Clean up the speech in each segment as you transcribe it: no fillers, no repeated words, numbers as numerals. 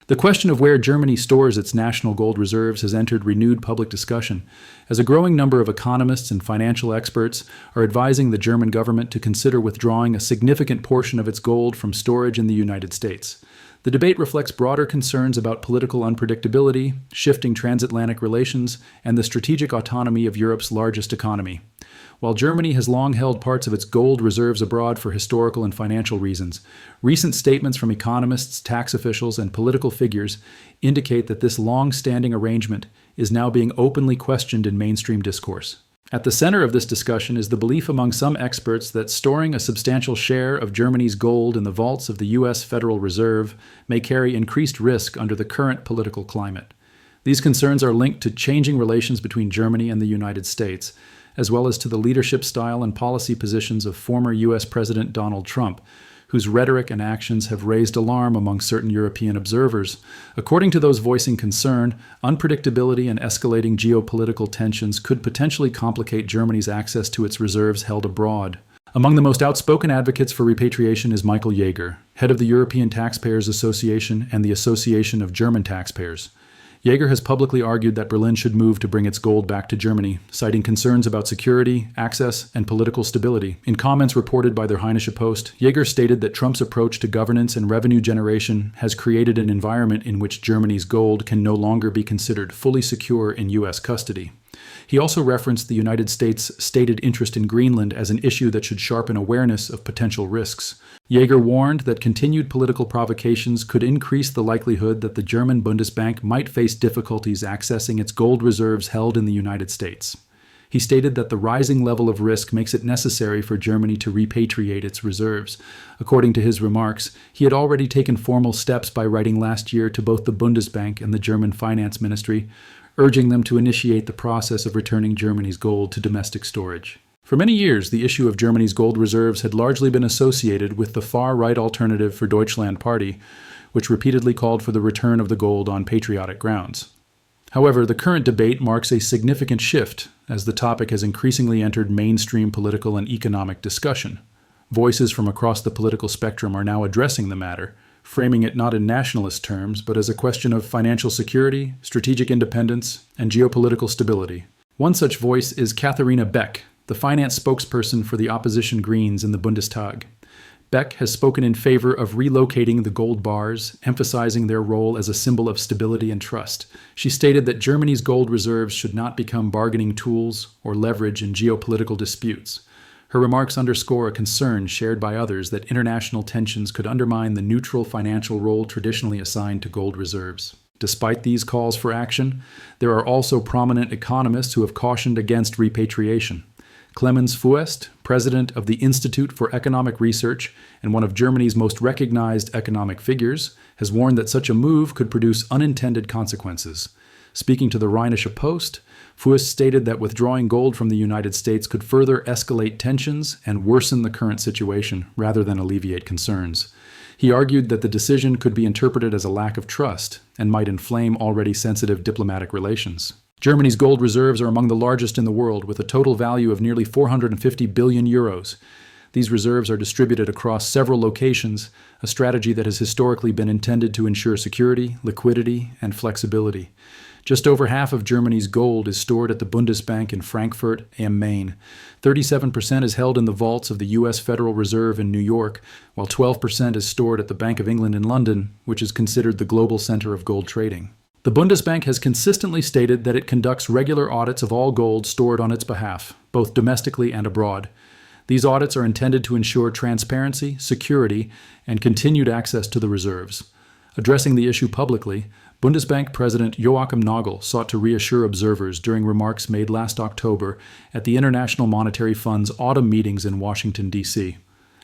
The question of where Germany stores its national gold reserves has entered renewed public discussion, as a growing number of economists and financial experts are advising the German government to consider withdrawing a significant portion of its gold from storage in the United States. The debate reflects broader concerns about political unpredictability, shifting transatlantic relations, and the strategic autonomy of Europe's largest economy. While Germany has long held parts of its gold reserves abroad for historical and financial reasons, recent statements from economists, tax officials, and political figures indicate that this long-standing arrangement is now being openly questioned in mainstream discourse. At the center of this discussion is the belief among some experts that storing a substantial share of Germany's gold in the vaults of the U.S. Federal Reserve may carry increased risk under the current political climate. These concerns are linked to changing relations between Germany and the United States, as well as to the leadership style and policy positions of former U.S. President Donald Trump, whose rhetoric and actions have raised alarm among certain European observers. According to those voicing concern, unpredictability and escalating geopolitical tensions could potentially complicate Germany's access to its reserves held abroad. Among the most outspoken advocates for repatriation is Michael Jaeger, head of the European Taxpayers Association and the Association of German Taxpayers. Jaeger has publicly argued that Berlin should move to bring its gold back to Germany, citing concerns about security, access, and political stability. In comments reported by der Rheinische Post, Jaeger stated that Trump's approach to governance and revenue generation has created an environment in which Germany's gold can no longer be considered fully secure in U.S. custody. He also referenced the United States' stated interest in Greenland as an issue that should sharpen awareness of potential risks. Jaeger warned that continued political provocations could increase the likelihood that the German Bundesbank might face difficulties accessing its gold reserves held in the United States. He stated that the rising level of risk makes it necessary for Germany to repatriate its reserves. According to his remarks, he had already taken formal steps by writing last year to both the Bundesbank and the German Finance Ministry, urging them to initiate the process of returning Germany's gold to domestic storage. For many years, the issue of Germany's gold reserves had largely been associated with the far-right Alternative for Deutschland party, which repeatedly called for the return of the gold on patriotic grounds. However, the current debate marks a significant shift as the topic has increasingly entered mainstream political and economic discussion. Voices from across the political spectrum are now addressing the matter, framing it not in nationalist terms, but as a question of financial security, strategic independence, and geopolitical stability. One such voice is Katharina Beck, the finance spokesperson for the opposition Greens in the Bundestag. Beck has spoken in favor of relocating the gold bars, emphasizing their role as a symbol of stability and trust. She stated that Germany's gold reserves should not become bargaining tools or leverage in geopolitical disputes. Her remarks underscore a concern shared by others that international tensions could undermine the neutral financial role traditionally assigned to gold reserves. Despite these calls for action, there are also prominent economists who have cautioned against repatriation. Clemens Fuest, president of the Institute for Economic Research and one of Germany's most recognized economic figures, has warned that such a move could produce unintended consequences. Speaking to the Rheinische Post, Fuest stated that withdrawing gold from the United States could further escalate tensions and worsen the current situation rather than alleviate concerns. He argued that the decision could be interpreted as a lack of trust and might inflame already sensitive diplomatic relations. Germany's gold reserves are among the largest in the world, with a total value of nearly 450 billion euros. These reserves are distributed across several locations, a strategy that has historically been intended to ensure security, liquidity, and flexibility. Just over half of Germany's gold is stored at the Bundesbank in Frankfurt am Main. 37% is held in the vaults of the U.S. Federal Reserve in New York, while 12% is stored at the Bank of England in London, which is considered the global center of gold trading. The Bundesbank has consistently stated that it conducts regular audits of all gold stored on its behalf, both domestically and abroad. These audits are intended to ensure transparency, security, and continued access to the reserves. Addressing the issue publicly, Bundesbank President Joachim Nagel sought to reassure observers during remarks made last October at the International Monetary Fund's autumn meetings in Washington, D.C.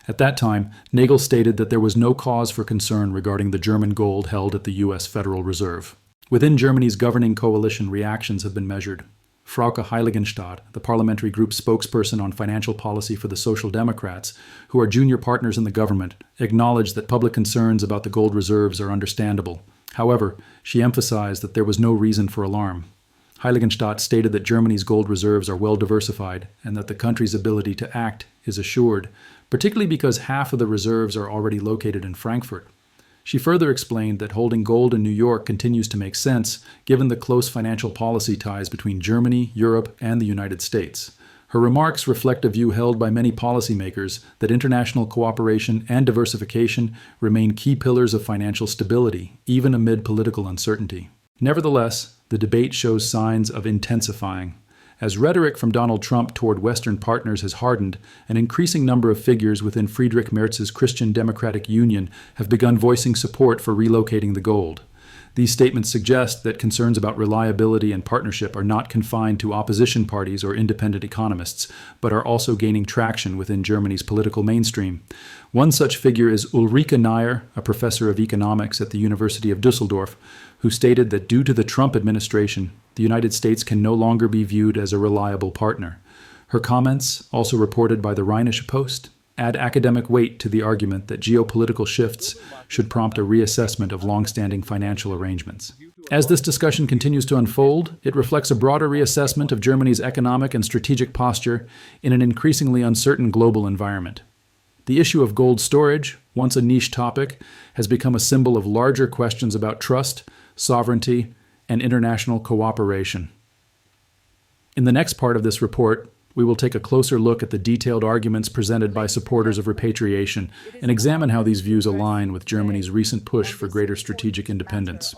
At that time, Nagel stated that there was no cause for concern regarding the German gold held at the U.S. Federal Reserve. Within Germany's governing coalition, reactions have been measured. Frauke Heiligenstadt, the parliamentary group spokesperson on financial policy for the Social Democrats, who are junior partners in the government, acknowledged that public concerns about the gold reserves are understandable. However, she emphasized that there was no reason for alarm. Heiligenstadt stated that Germany's gold reserves are well diversified and that the country's ability to act is assured, particularly because half of the reserves are already located in Frankfurt. She further explained that holding gold in New York continues to make sense given the close financial policy ties between Germany, Europe, and the United States. Her remarks reflect a view held by many policymakers that international cooperation and diversification remain key pillars of financial stability, even amid political uncertainty. Nevertheless, the debate shows signs of intensifying. As rhetoric from Donald Trump toward Western partners has hardened, an increasing number of figures within Friedrich Merz's Christian Democratic Union have begun voicing support for relocating the gold. These statements suggest that concerns about reliability and partnership are not confined to opposition parties or independent economists, but are also gaining traction within Germany's political mainstream. One such figure is Ulrike Neyer, a professor of economics at the University of Düsseldorf, who stated that due to the Trump administration, the United States can no longer be viewed as a reliable partner. Her comments, also reported by the Rheinische Post, add academic weight to the argument that geopolitical shifts should prompt a reassessment of long-standing financial arrangements. As this discussion continues to unfold, it reflects a broader reassessment of Germany's economic and strategic posture in an increasingly uncertain global environment. The issue of gold storage, once a niche topic, has become a symbol of larger questions about trust, sovereignty, and international cooperation. In the next part of this report, we will take a closer look at the detailed arguments presented by supporters of repatriation and examine how these views align with Germany's recent push for greater strategic independence.